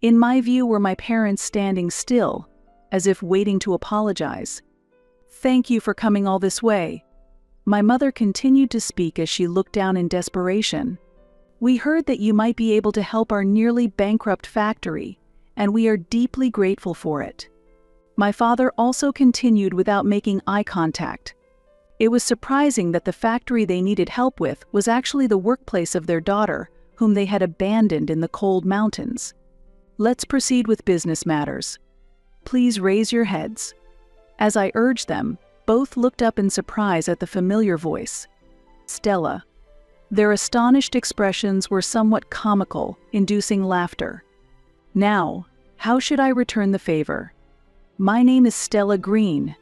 In my view were my parents standing still, as if waiting to apologize. "Thank you for coming all this way." My mother continued to speak as she looked down in desperation. "We heard that you might be able to help our nearly bankrupt factory, and we are deeply grateful for it." My father also continued without making eye contact. It was surprising that the factory they needed help with was actually the workplace of their daughter, whom they had abandoned in the cold mountains. "Let's proceed with business matters. Please raise your heads." As I urged them, both looked up in surprise at the familiar voice. "Stella." Their astonished expressions were somewhat comical, inducing laughter. "Now, how should I return the favor? My name is Stella Green.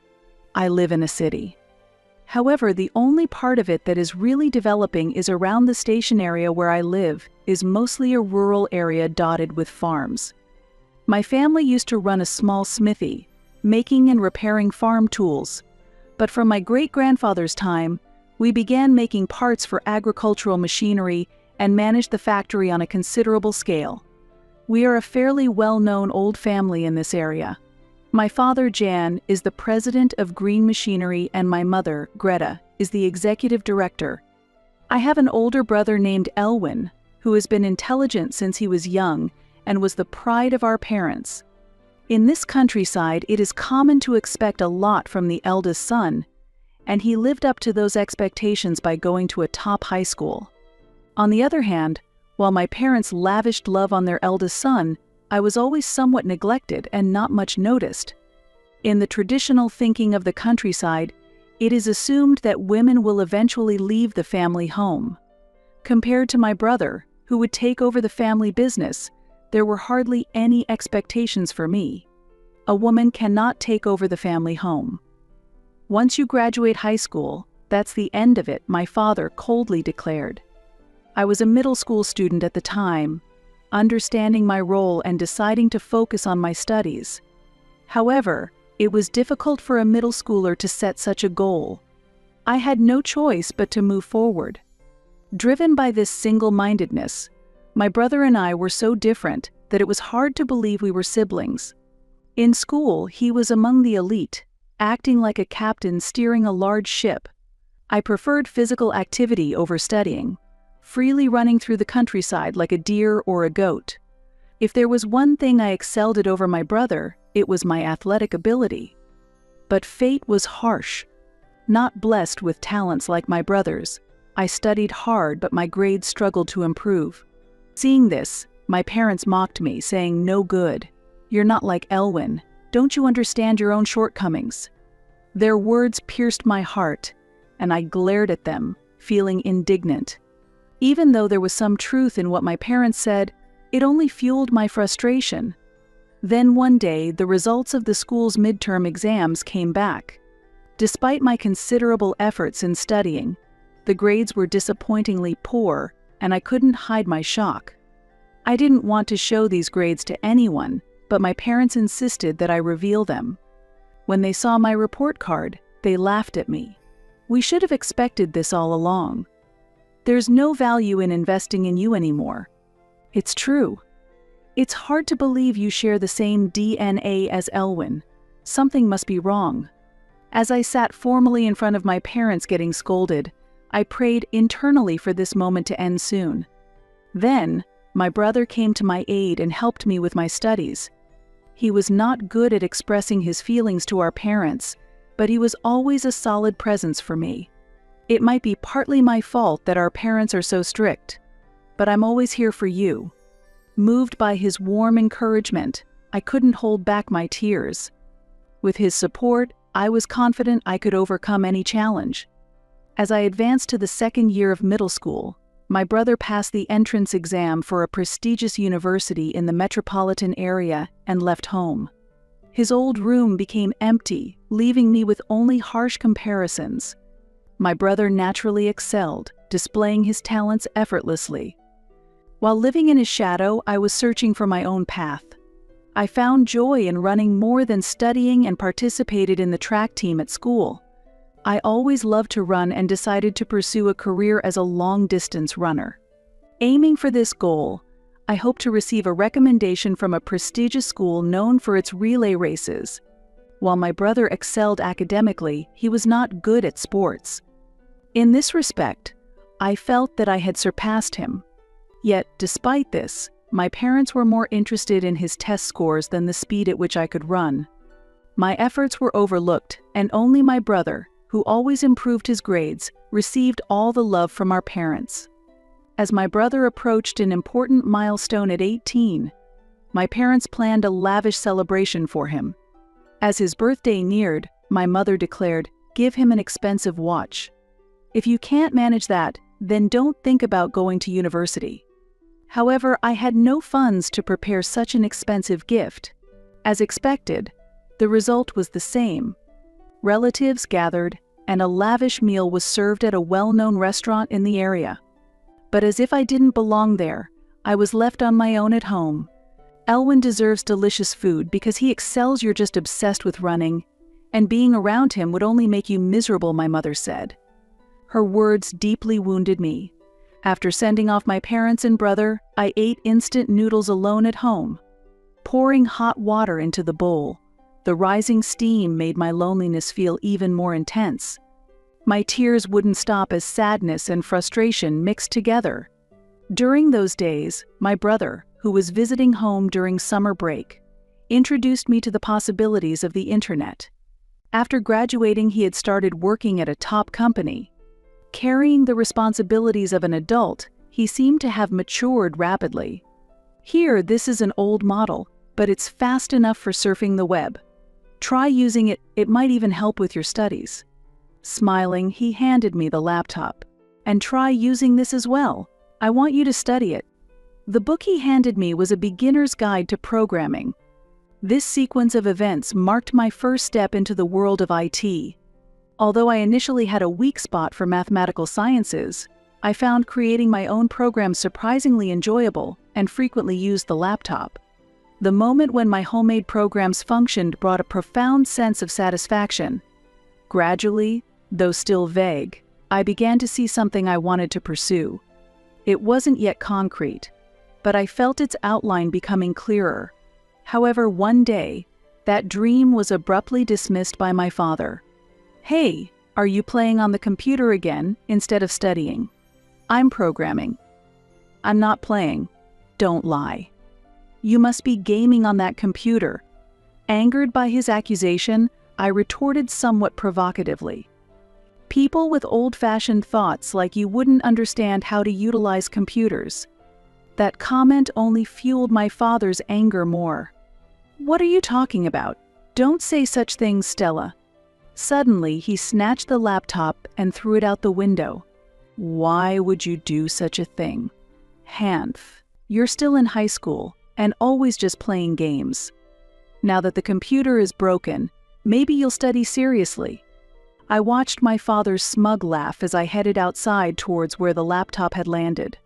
I live in a city. However, the only part of it that is really developing is around the station area where I live is mostly a rural area dotted with farms. My family used to run a small smithy, making and repairing farm tools, but from my great-grandfather's time, we began making parts for agricultural machinery and managed the factory on a considerable scale. We are a fairly well-known old family in this area. My father, Jan, is the president of Green Machinery, and my mother, Greta, is the executive director. I have an older brother named Elwin, who has been intelligent since he was young and was the pride of our parents. In this countryside, it is common to expect a lot from the eldest son, and he lived up to those expectations by going to a top high school. On the other hand, while my parents lavished love on their eldest son, I was always somewhat neglected and not much noticed. In the traditional thinking of the countryside, it is assumed that women will eventually leave the family home. Compared to my brother, who would take over the family business, there were hardly any expectations for me. A woman cannot take over the family home. "Once you graduate high school, that's the end of it," my father coldly declared. I was a middle school student at the time, understanding my role and deciding to focus on my studies. However, it was difficult for a middle schooler to set such a goal. I had no choice but to move forward. Driven by this single-mindedness, my brother and I were so different that it was hard to believe we were siblings. In school, he was among the elite, acting like a captain steering a large ship. I preferred physical activity over studying, freely running through the countryside like a deer or a goat. If there was one thing I excelled at over my brother, it was my athletic ability. But fate was harsh. Not blessed with talents like my brothers, I studied hard, but my grades struggled to improve. Seeing this, my parents mocked me, saying, "No good. You're not like Elwin. Don't you understand your own shortcomings?" Their words pierced my heart, and I glared at them, feeling indignant. Even though there was some truth in what my parents said, it only fueled my frustration. Then one day, the results of the school's midterm exams came back. Despite my considerable efforts in studying, the grades were disappointingly poor, and I couldn't hide my shock. I didn't want to show these grades to anyone, but my parents insisted that I reveal them. When they saw my report card, they laughed at me. "We should have expected this all along. There's no value in investing in you anymore." It's true. It's hard to believe you share the same DNA as Elwin. Something must be wrong. As I sat formally in front of my parents getting scolded, I prayed internally for this moment to end soon. Then, my brother came to my aid and helped me with my studies. He was not good at expressing his feelings to our parents, but he was always a solid presence for me. It might be partly my fault that our parents are so strict, but I'm always here for you. Moved by his warm encouragement, I couldn't hold back my tears. With his support, I was confident I could overcome any challenge. As I advanced to the second year of middle school, my brother passed the entrance exam for a prestigious university in the metropolitan area and left home. His old room became empty, leaving me with only harsh comparisons. My brother naturally excelled, displaying his talents effortlessly. While living in his shadow, I was searching for my own path. I found joy in running more than studying and participated in the track team at school. I always loved to run and decided to pursue a career as a long-distance runner. Aiming for this goal, I hoped to receive a recommendation from a prestigious school known for its relay races. While my brother excelled academically, he was not good at sports. In this respect, I felt that I had surpassed him. Yet, despite this, my parents were more interested in his test scores than the speed at which I could run. My efforts were overlooked, and only my brother, who always improved his grades, received all the love from our parents. As my brother approached an important milestone at 18, my parents planned a lavish celebration for him. As his birthday neared, my mother declared, "Give him an expensive watch. If you can't manage that, then don't think about going to university." However, I had no funds to prepare such an expensive gift. As expected, the result was the same. Relatives gathered, and a lavish meal was served at a well-known restaurant in the area. But as if I didn't belong there, I was left on my own at home. "Elwin deserves delicious food because he excels. You're just obsessed with running, and being around him would only make you miserable," my mother said. Her words deeply wounded me. After sending off my parents and brother, I ate instant noodles alone at home. Pouring hot water into the bowl, the rising steam made my loneliness feel even more intense. My tears wouldn't stop as sadness and frustration mixed together. During those days, my brother, who was visiting home during summer break, introduced me to the possibilities of the internet. After graduating, he had started working at a top company. Carrying the responsibilities of an adult, he seemed to have matured rapidly. "Here, this is an old model, but it's fast enough for surfing the web. Try using it, it might even help with your studies." Smiling, he handed me the laptop. "And try using this as well. I want you to study it." The book he handed me was a beginner's guide to programming. This sequence of events marked my first step into the world of IT. Although I initially had a weak spot for mathematical sciences, I found creating my own programs surprisingly enjoyable and frequently used the laptop. The moment when my homemade programs functioned brought a profound sense of satisfaction. Gradually, though still vague, I began to see something I wanted to pursue. It wasn't yet concrete, but I felt its outline becoming clearer. However, one day, that dream was abruptly dismissed by my father. "Hey, are you playing on the computer again instead of studying?" "I'm programming." "I'm not playing." "Don't lie." "You must be gaming on that computer." Angered by his accusation, I retorted somewhat provocatively. "People with old-fashioned thoughts like you wouldn't understand how to utilize computers." That comment only fueled my father's anger more. "What are you talking about? Don't say such things, Stella." Suddenly, he snatched the laptop and threw it out the window. "Why would you do such a thing? Hanf, you're still in high school and always just playing games. Now that the computer is broken, maybe you'll study seriously." I watched my father's smug laugh as I headed outside towards where the laptop had landed.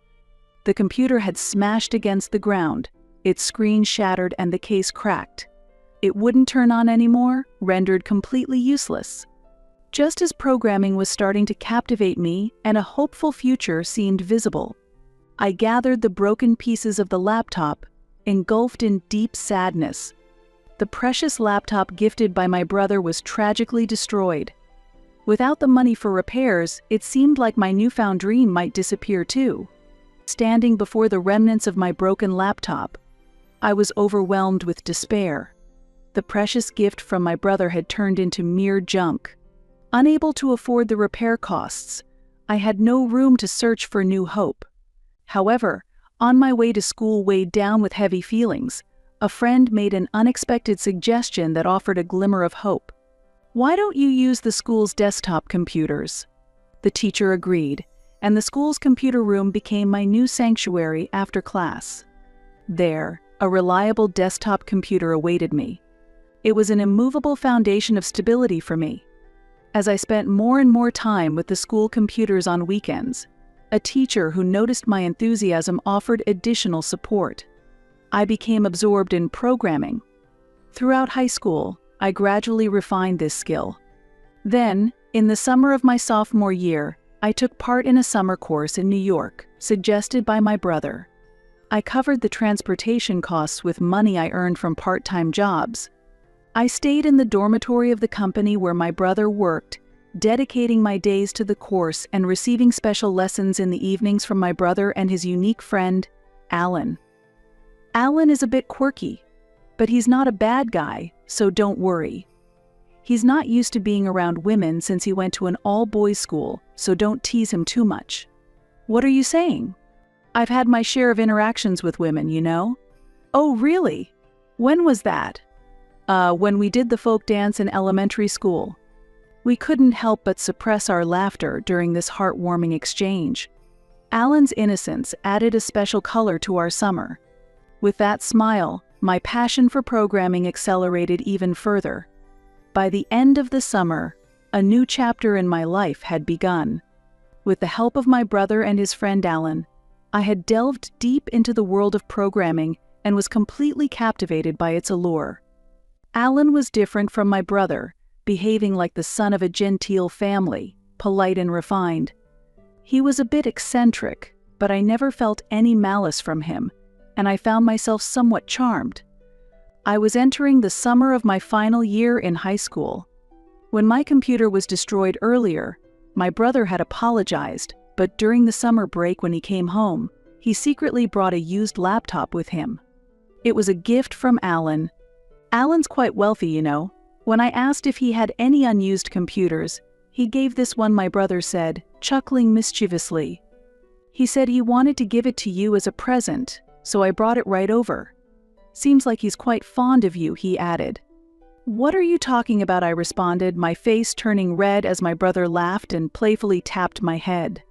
The computer had smashed against the ground, its screen shattered and the case cracked. It wouldn't turn on anymore, rendered completely useless. Just as programming was starting to captivate me and a hopeful future seemed visible, I gathered the broken pieces of the laptop, engulfed in deep sadness. The precious laptop gifted by my brother was tragically destroyed. Without the money for repairs, it seemed like my newfound dream might disappear too. Standing before the remnants of my broken laptop, I was overwhelmed with despair. The precious gift from my brother had turned into mere junk. Unable to afford the repair costs, I had no room to search for new hope. However, on my way to school weighed down with heavy feelings, a friend made an unexpected suggestion that offered a glimmer of hope. "Why don't you use the school's desktop computers?" The teacher agreed, and the school's computer room became my new sanctuary after class. There, a reliable desktop computer awaited me. It was an immovable foundation of stability for me. As I spent more and more time with the school computers on weekends, a teacher who noticed my enthusiasm offered additional support. I became absorbed in programming. Throughout high school, I gradually refined this skill. Then, in the summer of my sophomore year, I took part in a summer course in New York, suggested by my brother. I covered the transportation costs with money I earned from part-time jobs. I stayed in the dormitory of the company where my brother worked, dedicating my days to the course and receiving special lessons in the evenings from my brother and his unique friend, Alan. Alan is a bit quirky, but he's not a bad guy, so don't worry. He's not used to being around women since he went to an all-boys school, so don't tease him too much. What are you saying? I've had my share of interactions with women, you know? Oh, really? When was that? When we did the folk dance in elementary school. We couldn't help but suppress our laughter during this heartwarming exchange. Alan's innocence added a special color to our summer. With that smile, my passion for programming accelerated even further. By the end of the summer, a new chapter in my life had begun. With the help of my brother and his friend Alan, I had delved deep into the world of programming and was completely captivated by its allure. Alan was different from my brother, behaving like the son of a genteel family, polite and refined. He was a bit eccentric, but I never felt any malice from him, and I found myself somewhat charmed. I was entering the summer of my final year in high school. When my computer was destroyed earlier, my brother had apologized, but during the summer break when he came home, he secretly brought a used laptop with him. It was a gift from Alan. Alan's quite wealthy, you know. When I asked if he had any unused computers, he gave this one, my brother said, chuckling mischievously. He said he wanted to give it to you as a present, so I brought it right over. Seems like he's quite fond of you, he added. What are you talking about? I responded, my face turning red as my brother laughed and playfully tapped my head.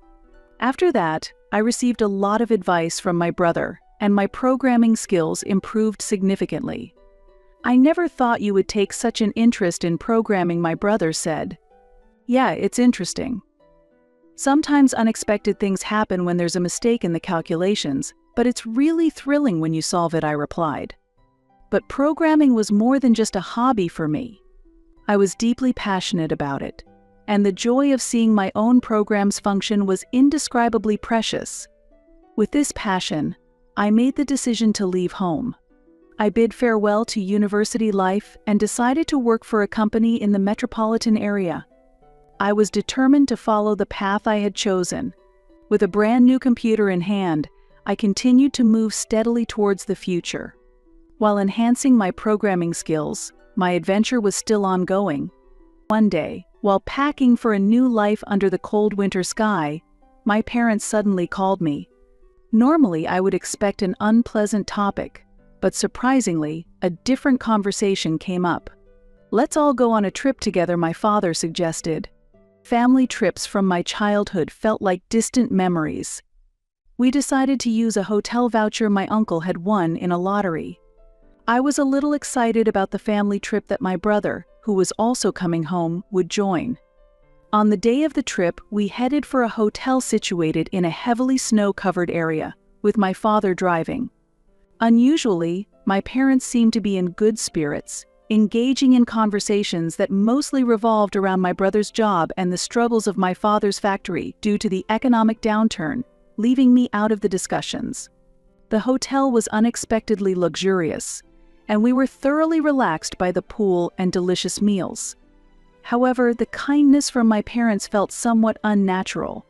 After that, I received a lot of advice from my brother, and my programming skills improved significantly. I never thought you would take such an interest in programming, my brother said. Yeah, it's interesting. Sometimes unexpected things happen when there's a mistake in the calculations, but it's really thrilling when you solve it, I replied. But programming was more than just a hobby for me. I was deeply passionate about it, and the joy of seeing my own programs function was indescribably precious. With this passion, I made the decision to leave home. I bid farewell to university life and decided to work for a company in the metropolitan area. I was determined to follow the path I had chosen. With a brand new computer in hand, I continued to move steadily towards the future. While enhancing my programming skills, my adventure was still ongoing. One day, while packing for a new life under the cold winter sky, my parents suddenly called me. Normally, I would expect an unpleasant topic, but surprisingly, a different conversation came up. Let's all go on a trip together, my father suggested. Family trips from my childhood felt like distant memories. We decided to use a hotel voucher my uncle had won in a lottery. I was a little excited about the family trip that my brother, who was also coming home, would join. On the day of the trip, we headed for a hotel situated in a heavily snow-covered area, with my father driving. Unusually, my parents seemed to be in good spirits, engaging in conversations that mostly revolved around my brother's job and the struggles of my father's factory due to the economic downturn, leaving me out of the discussions. The hotel was unexpectedly luxurious, and we were thoroughly relaxed by the pool and delicious meals. However, the kindness from my parents felt somewhat unnatural.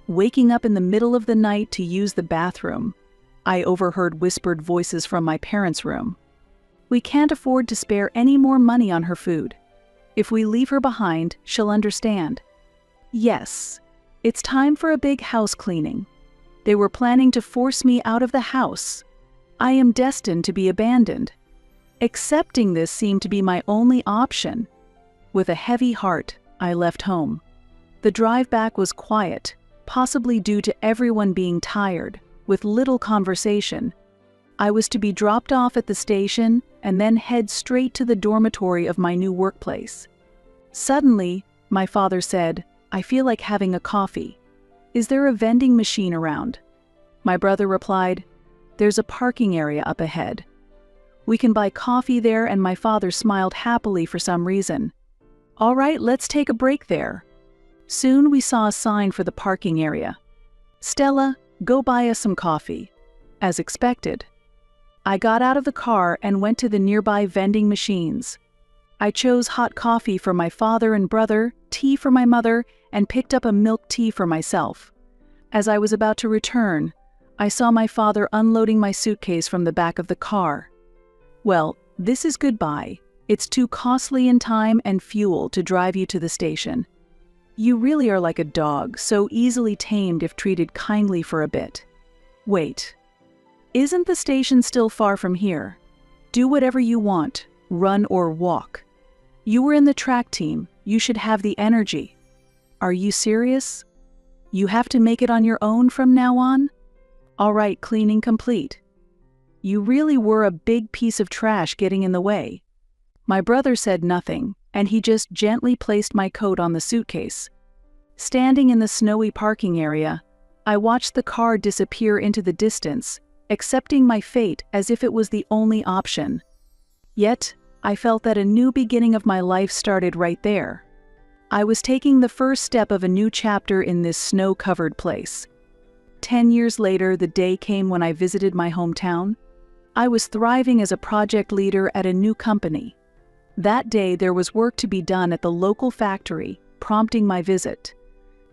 Waking up in the middle of the night to use the bathroom, I overheard whispered voices from my parents' room. We can't afford to spare any more money on her food. If we leave her behind, she'll understand. Yes, it's time for a big house cleaning. They were planning to force me out of the house. I am destined to be abandoned. Accepting this seemed to be my only option. With a heavy heart, I left home. The drive back was quiet, possibly due to everyone being tired, with little conversation. I was to be dropped off at the station and then head straight to the dormitory of my new workplace. Suddenly, my father said, "I feel like having a coffee. Is there a vending machine around?" My brother replied, "There's a parking area up ahead. We can buy coffee there," and my father smiled happily for some reason. "All right, let's take a break there." Soon we saw a sign for the parking area. "Stella, go buy us some coffee." as expected. I got out of the car and went to the nearby vending machines. I chose hot coffee for my father and brother, tea for my mother, and picked up a milk tea for myself. As I was about to return, I saw my father unloading my suitcase from the back of the car. "Well, this is goodbye. It's too costly in time and fuel to drive you to the station. You really are like a dog, so easily tamed if treated kindly for a bit. Wait. Isn't the station still far from here? Do whatever you want, run or walk. You were in the track team, you should have the energy. Are you serious? You have to make it on your own from now on? All right, cleaning complete. You really were a big piece of trash getting in the way." My brother said nothing, and he just gently placed my coat on the suitcase. Standing in the snowy parking area, I watched the car disappear into the distance, accepting my fate as if it was the only option. Yet, I felt that a new beginning of my life started right there. I was taking the first step of a new chapter in this snow-covered place. 10 years later, the day came when I visited my hometown. I was thriving as a project leader at a new company. That day, there was work to be done at the local factory, prompting my visit.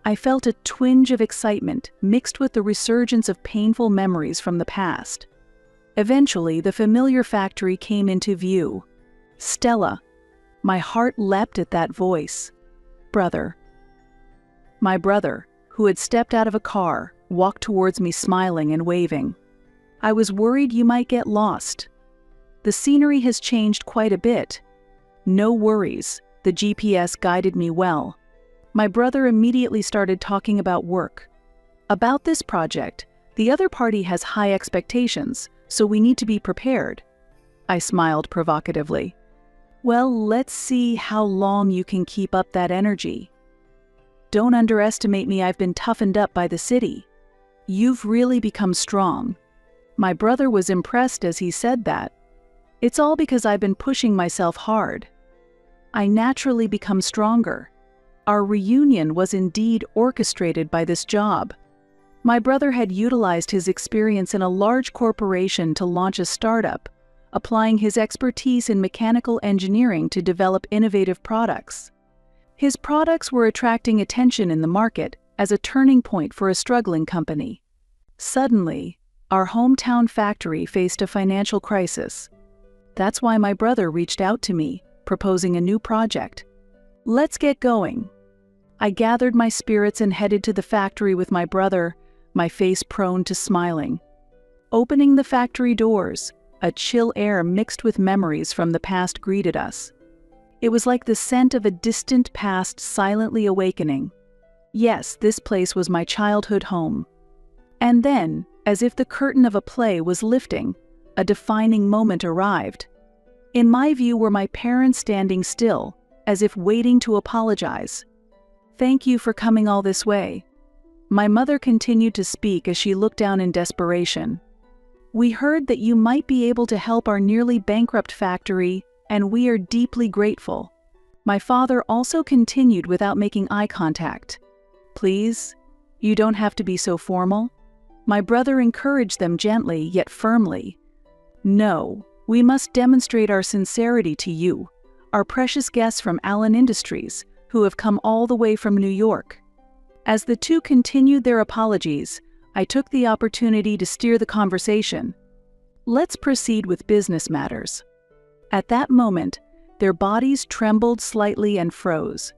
I felt a twinge of excitement mixed with the resurgence of painful memories from the past. Eventually, the familiar factory came into view. Stella. My heart leapt at that voice. Brother. My brother, who had stepped out of a car, walked towards me smiling and waving. "I was worried you might get lost. The scenery has changed quite a bit." "No worries, the GPS guided me well." My brother immediately started talking about work. "About this project, the other party has high expectations, so we need to be prepared." I smiled provocatively. "Well, let's see how long you can keep up that energy. Don't underestimate me, I've been toughened up by the city. You've really become strong." My brother was impressed as he said that. "It's all because I've been pushing myself hard. I naturally become stronger." Our reunion was indeed orchestrated by this job. My brother had utilized his experience in a large corporation to launch a startup, applying his expertise in mechanical engineering to develop innovative products. His products were attracting attention in the market as a turning point for a struggling company. Suddenly, our hometown factory faced a financial crisis. That's why my brother reached out to me, proposing a new project. "Let's get going." I gathered my spirits and headed to the factory with my brother, my face prone to smiling. Opening the factory doors, a chill air mixed with memories from the past greeted us. It was like the scent of a distant past silently awakening. Yes, this place was my childhood home. And then, as if the curtain of a play was lifting, a defining moment arrived. In my view were my parents standing still, as if waiting to apologize. "Thank you for coming all this way." My mother continued to speak as she looked down in desperation. "We heard that you might be able to help our nearly bankrupt factory, and we are deeply grateful." My father also continued without making eye contact. "Please, you don't have to be so formal." My brother encouraged them gently yet firmly. "No, we must demonstrate our sincerity to you, our precious guests from Allen Industries, who have come all the way from New York." As the two continued their apologies, I took the opportunity to steer the conversation. "Let's proceed with business matters." At that moment, their bodies trembled slightly and froze.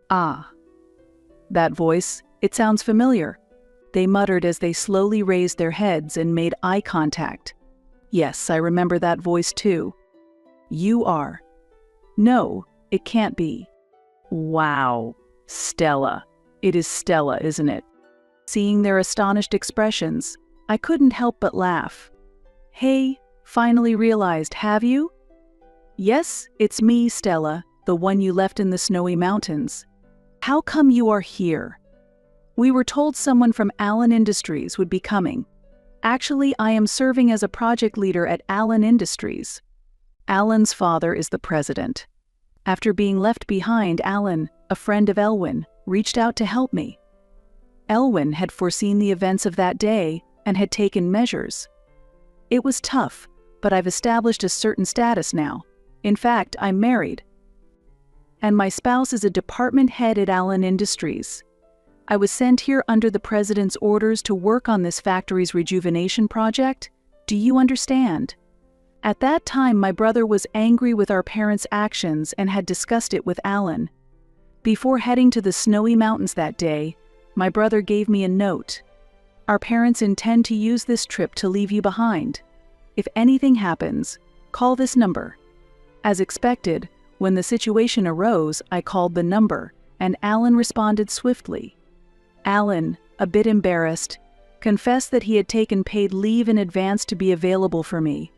"Ah. That voice, it sounds familiar," they muttered as they slowly raised their heads and made eye contact. "Yes, I remember that voice too." "You are." "No, it can't be." "Wow, Stella. It is Stella, isn't it?" Seeing their astonished expressions, I couldn't help but laugh. "Hey, finally realized, have you?" "Yes, it's me, Stella, the one you left in the snowy mountains. How come you are here?" "We were told someone from Allen Industries would be coming. Actually, I am serving as a project leader at Allen Industries." Allen's father is the president. After being left behind, Allen, a friend of Elwin, reached out to help me. Elwin had foreseen the events of that day and had taken measures. It was tough, but I've established a certain status now. In fact, I'm married. And my spouse is a department head at Allen Industries. I was sent here under the president's orders to work on this factory's rejuvenation project. Do you understand? At that time, my brother was angry with our parents' actions and had discussed it with Allen. Before heading to the snowy mountains that day, my brother gave me a note. Our parents intend to use this trip to leave you behind. If anything happens, call this number. As expected, when the situation arose, I called the number, and Allen responded swiftly. Allen, a bit embarrassed, confessed that he had taken paid leave in advance to be available for me.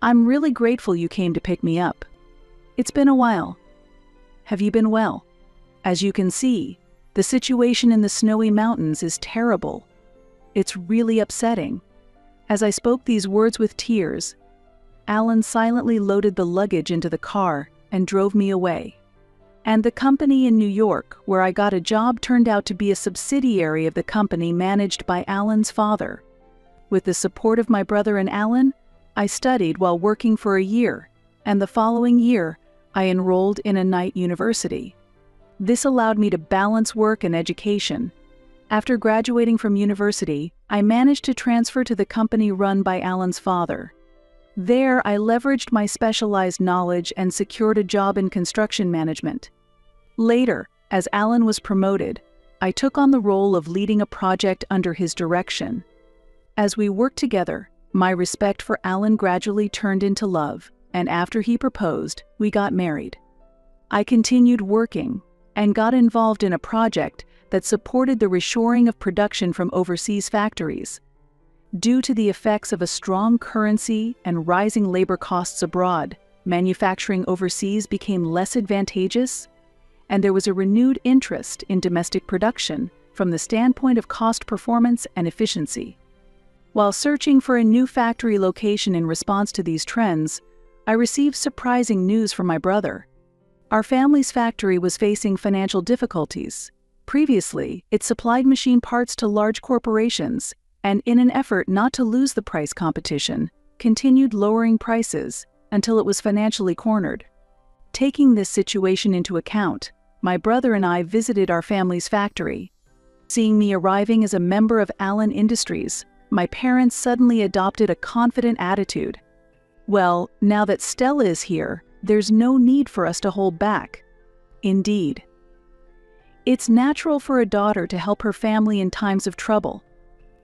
I'm really grateful you came to pick me up. It's been a while. Have you been well? As you can see, the situation in the snowy mountains is terrible. It's really upsetting. As I spoke these words with tears, Allen silently loaded the luggage into the car and drove me away. And the company in New York, where I got a job, turned out to be a subsidiary of the company managed by Allen's father. With the support of my brother and Allen, I studied while working for a year, and the following year, I enrolled in a night university. This allowed me to balance work and education. After graduating from university, I managed to transfer to the company run by Allen's father. There, I leveraged my specialized knowledge and secured a job in construction management. Later, as Allen was promoted, I took on the role of leading a project under his direction. As we worked together, my respect for Allen gradually turned into love, and after he proposed, we got married. I continued working and got involved in a project that supported the reshoring of production from overseas factories. Due to the effects of a strong currency and rising labor costs abroad, manufacturing overseas became less advantageous, and there was a renewed interest in domestic production from the standpoint of cost performance and efficiency. While searching for a new factory location in response to these trends, I received surprising news from my brother. Our family's factory was facing financial difficulties. Previously, it supplied machine parts to large corporations, and in an effort not to lose the price competition, continued lowering prices until it was financially cornered. Taking this situation into account, my brother and I visited our family's factory. Seeing me arriving as a member of Allen Industries, my parents suddenly adopted a confident attitude. Well, now that Stella is here, there's no need for us to hold back. Indeed. It's natural for a daughter to help her family in times of trouble.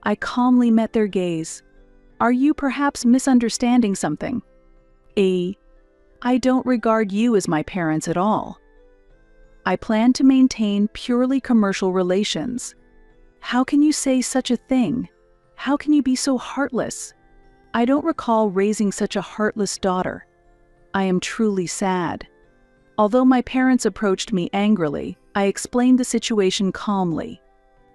I calmly met their gaze. Are you perhaps misunderstanding something? I don't regard you as my parents at all. I plan to maintain purely commercial relations. How can you say such a thing? How can you be so heartless? I don't recall raising such a heartless daughter. I am truly sad. Although my parents approached me angrily, I explained the situation calmly.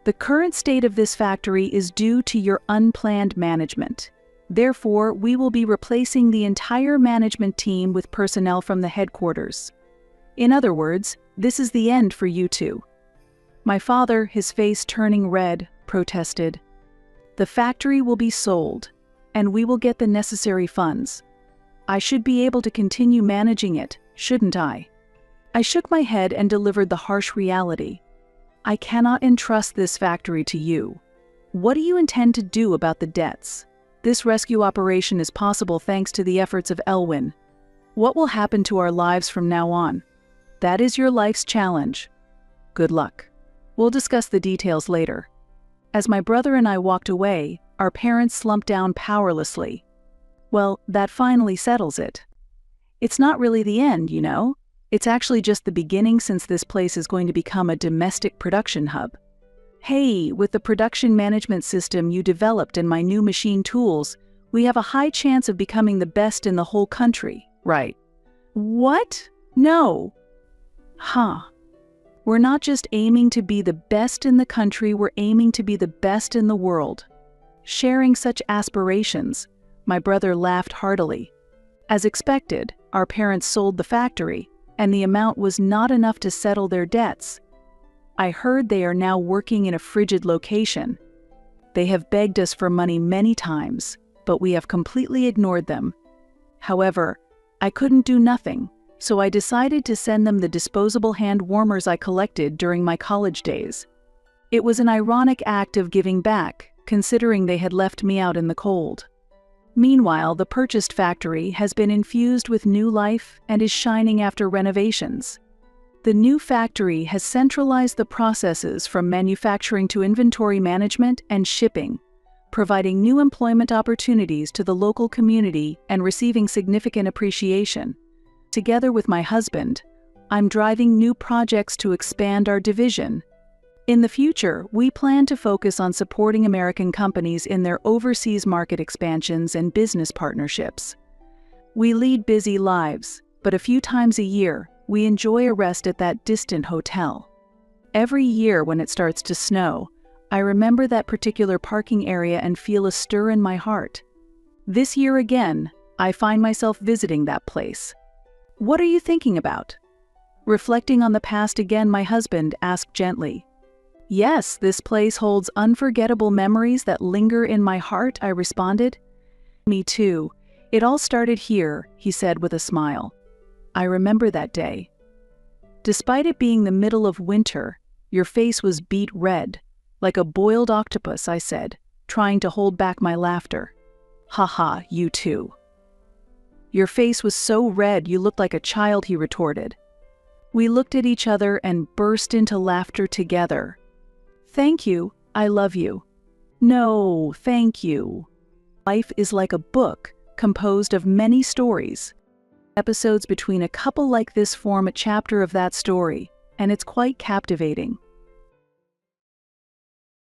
The current state of this factory is due to your unplanned management. Therefore, we will be replacing the entire management team with personnel from the headquarters. In other words, this is the end for you two. My father, his face turning red, protested. The factory will be sold, and we will get the necessary funds. I should be able to continue managing it, shouldn't I? I shook my head and delivered the harsh reality. I cannot entrust this factory to you. What do you intend to do about the debts? This rescue operation is possible thanks to the efforts of Elwyn. What will happen to our lives from now on? That is your life's challenge. Good luck. We'll discuss the details later. As my brother and I walked away, our parents slumped down powerlessly. Well, that finally settles it. It's not really the end, you know. It's actually just the beginning, since this place is going to become a domestic production hub. Hey, with the production management system you developed and my new machine tools, we have a high chance of becoming the best in the whole country, right? What? No. Huh. We're not just aiming to be the best in the country, we're aiming to be the best in the world. Sharing such aspirations, my brother laughed heartily. As expected, our parents sold the factory, and the amount was not enough to settle their debts. I heard they are now working in a frigid location. They have begged us for money many times, but we have completely ignored them. However, I couldn't do nothing, so I decided to send them the disposable hand warmers I collected during my college days. It was an ironic act of giving back, considering they had left me out in the cold. Meanwhile, the purchased factory has been infused with new life and is shining after renovations. The new factory has centralized the processes from manufacturing to inventory management and shipping, providing new employment opportunities to the local community and receiving significant appreciation. Together with my husband, I'm driving new projects to expand our division. In the future, we plan to focus on supporting American companies in their overseas market expansions and business partnerships. We lead busy lives, but a few times a year, we enjoy a rest at that distant hotel. Every year when it starts to snow, I remember that particular parking area and feel a stir in my heart. This year again, I find myself visiting that place. What are you thinking about? Reflecting on the past again, my husband asked gently. Yes, this place holds unforgettable memories that linger in my heart, I responded. Me too. It all started here, he said with a smile. I remember that day. Despite it being the middle of winter, your face was beet red, like a boiled octopus, I said, trying to hold back my laughter. Haha, you too. Your face was so red you looked like a child, he retorted. We looked at each other and burst into laughter together. Thank you, I love you. No, thank you. Life is like a book composed of many stories. Episodes between a couple like this form a chapter of that story, and it's quite captivating.